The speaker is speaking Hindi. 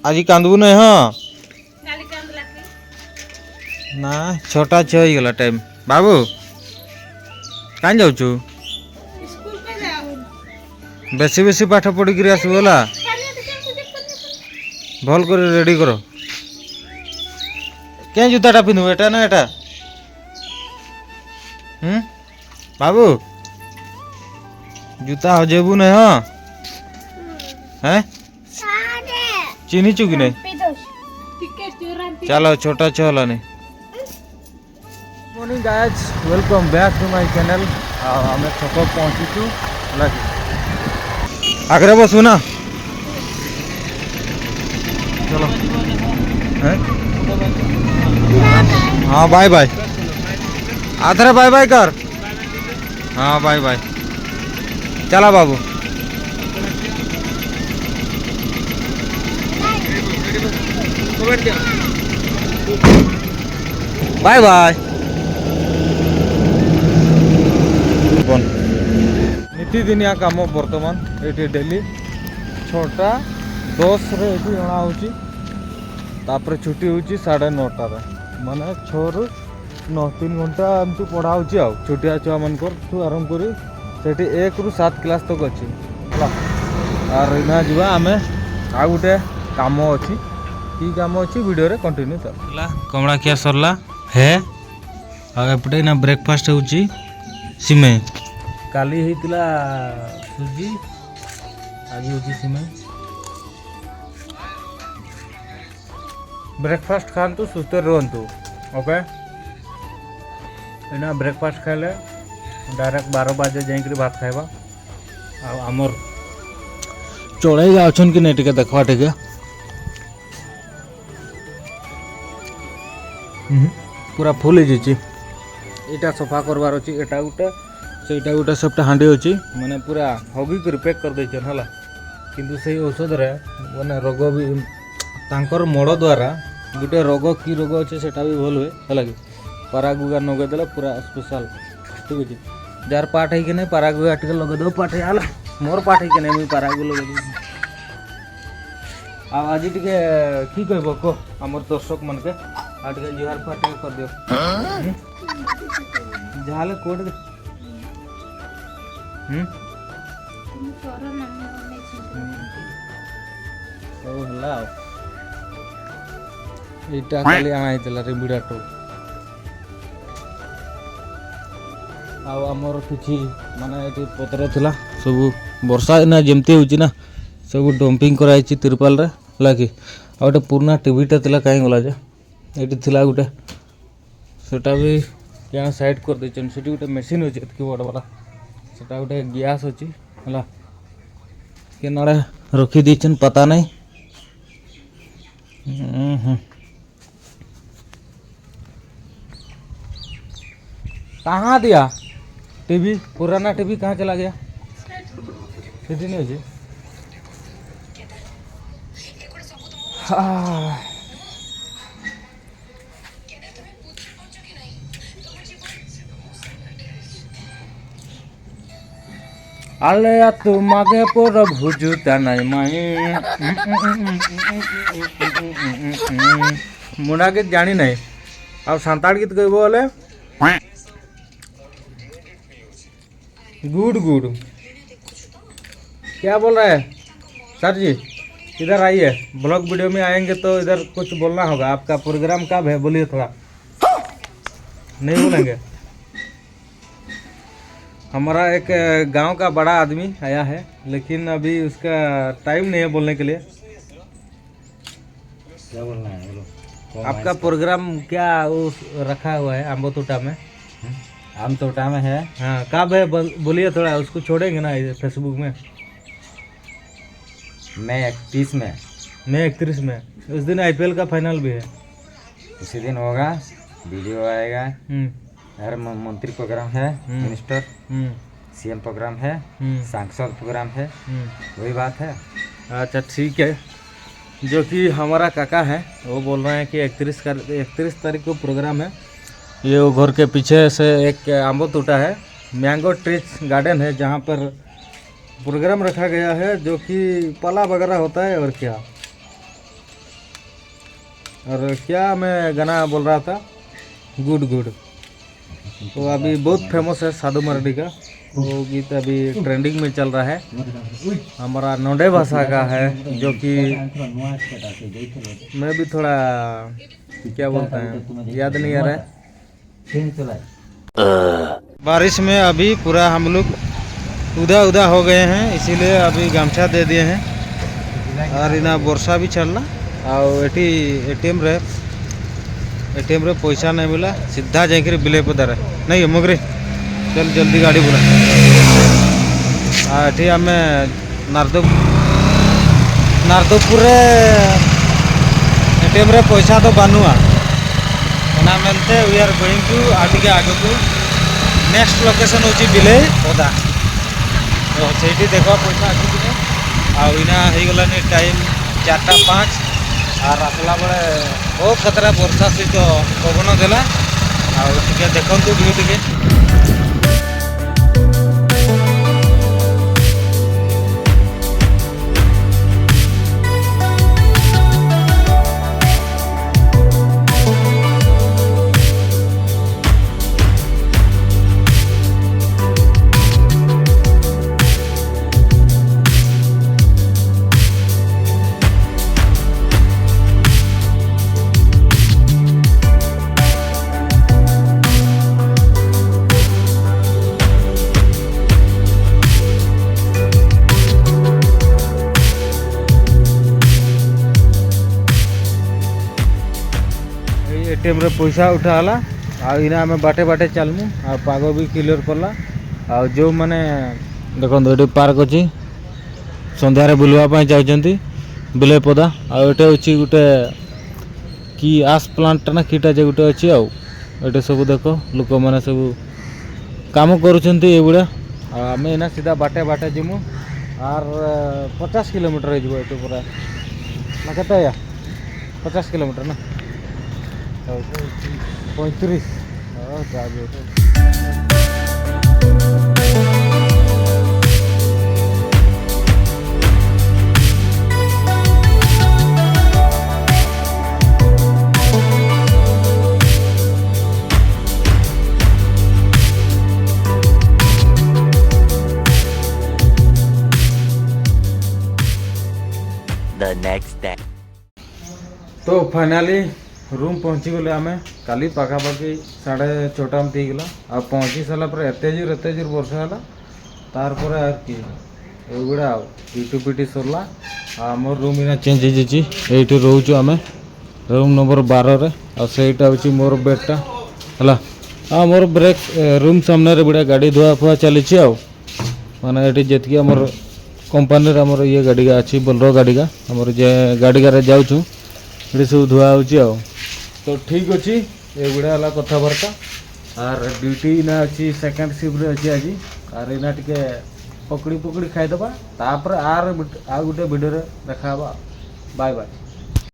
आज कांदबू नहीं हाँ ना छोटा छः गला टाइम बाबू कहाँ जाऊँ बेसी बेसी पाठ पढ़ी कर आसगला भल कर रेडी कर क्या जूताटा पिंधु एटा ना एटा बाबू जूता हजेबू नहीं हाँ हैं चिन्ही चुकी नहीं चलो छोटा चला नहीं morning guys welcome back to my channel आम छक पहुँचीचु आगे बसु ना चलो हाँ बाय बाय आधरे बाय बाय कर हाँ बाय बाय चला बाबू बाय बाय नीतिदिनिया काम बर्तमान ये डेली 6:10 रे अणा होपर छुट्टी हो 9:30 माने 6 ରୁ 9 3 घंटा एमती पढ़ा हो छोटिया छुआ मान आरंभ कर 1 ରୁ 7 क्लास तक अच्छी और इना जा आम आ गोटे कम अच्छी कि कम अच्छी वीडियो रे कंटिन्यू चला कमड़ा किया सरला है आउटे ना ब्रेकफास्ट हो सिमे काली होता सुजी आज हो सिमे ब्रेकफास्ट खातु सुस्थ रुहतु ओके इना ब्रेकफास्ट खाइले डायरेक्ट 12 बजे जाइए भात खाइबा आमर चढ़ेगा अच्छन कि नहीं टिके देखवा टिके पूरा फुल हो जाइए सफा करवार अच्छी एटा गोटे सेटा गोटे सबटा हांडी अच्छी माने पूरा हगी कर पैक कर देछन हला किंतु से औषध रे माने रोग भी तांकर मड़ द्वारा गोटे रोग की रोग अच्छे सेटा भी भल हुए है कि पारागुगा नगेदेले पूरा स्पेशल ठीक अच्छे जार पाठ है कि नहीं पारागुगा टे लगेदेव पाठ है मोर पाठ है कि नहीं मुझे पारागु लगे आज टे कि कह कह आम दर्शक मन के आटे जुहार फाटे कर दियो जहाँ कोड यहाँ खाली आना रिमिडा टू आमर कि माने ये पतर थिला सब वर्षा ना जमती होची ना सब डंपिंग कराई तिरपाल रे लागी आ गोटे पुराना टीवीटा थिला कहीं गला जे ये थिला गोटे सेटा भी क्या साइड कर देछन सेठी गोटे मशीन अछि एतकी बड़ वाला सेटा गोटे गैस अछि हला के नड़े रखी देछन पता नहीं कहाँ दिया टीवी पुराना टीवी कहाँ चला गया सीधी नहीं जी आले तुमाके पर भुजुता नहीं माई मुना गीत जानी नहीं अब सांताड़ गीत कहब बोले गुड गुड क्या बोल रहा है सर जी इधर आइए ब्लॉग वीडियो में आएंगे तो इधर कुछ बोलना होगा आपका प्रोग्राम कब है बोलिए थोड़ा नहीं बोलेंगे हमारा एक गांव का बड़ा आदमी आया है लेकिन अभी उसका टाइम नहीं है बोलने के लिए क्या बोलना है बोलो आपका प्रोग्राम क्या वो रखा हुआ है आम्बो तोटा में आम तोटा में है हाँ कब है बोलिए थोड़ा उसको छोड़ेंगे ना फेसबुक में मई 31 में मई 31 में उस दिन IPL का फाइनल भी है उसी दिन होगा वीडियो आएगा हर मंत्री प्रोग्राम है मिनिस्टर CM प्रोग्राम है सांसद प्रोग्राम है वही बात है अच्छा ठीक है जो कि हमारा काका है वो बोल रहे हैं कि 31 तारीख को प्रोग्राम है ये वो घर के पीछे से एक आम्बो तोटा है मैंगो ट्रीज गार्डन है जहाँ पर प्रोग्राम रखा गया है जो कि पाला वगैरह होता है और क्या और क्या मैं गाना बोल रहा था, गुड गुड, तो अभी बहुत फेमस है साधु मराठी का। वो गीत अभी ट्रेंडिंग में चल रहा है, हमारा नोडे भाषा का है, जो कि मैं भी थोड़ा क्या बोलते हैं याद नहीं आ रहा है। बारिश में अभी पूरा हम लोग उदा उदा हो गए हैं, इसीलिए अभी गमछा दे दिए हैं। और इना वर्षा भी चलना और एटी एटीएम रे पैसा नहीं मिला, सीधा जाकर बिले पदार नहीं मुगरी चल जल्दी गाड़ी बुला। एटी आम नारदपुर एटीएम रे पैसा तो बानुआ ना मिलते। वी आर गोइंग टू आगे आगे को नेक्स्ट लोकेशन होची बिले पदा, तो से देख पैसा अच्छी आना हो गलानी टाइम 4:05 और आसला बेले बहुत खतरा वर्षा सहित पवन देला आगे देखु व्यू टे। एटीएम रे पैसा उठाला आना आम बाटे बाटे चलमु आ पाग भी क्लियर कला आ जो मैंने देखो ये पार्क अच्छी संध्यारे बुलवाई जाऊँगी बिले पदा आटे अच्छी गोटे कि आस प्लांट ना किटा जे गोटे अच्छी आटे सब देख लोक मैंने सब काम करुँचा आम एना सीधा बाटे बाटे जीमु आर 50 किलोमीटर हो पूरा ना के 50 किलोमीटर ना 35 The next day. तो फाइनाली रूम पहुँची गले आम काली पाखापाखि 6:30 थी गला आ पहुँची सारापर एत जोर वर्षा है तार पर आर कि एगुड़ा पीटी पीटी सरला आम रूम इना चेंज हो रोचु आम रूम नंबर 12 आईटा हूँ मोर बेडटा है हाँ मोर ब्रेक रूम सामने बुढ़ा गाड़ी धुआ फुआ चली माने ये आमर कंपानी ये गाड़ी अच्छी बोलरो गाड़ी का आमर जे गाड़ी जाऊँ ये सब धुआ हो। तो ठीक अच्छी ये गुड़ा है कथबार्ता और ड्यूटी ना अच्छी सेकेंड शिफ्ट अच्छी आज और इना टे पकड़ी पकड़ी खाईदबा तापर आर गोटे वीडियो देखा बाय बाय।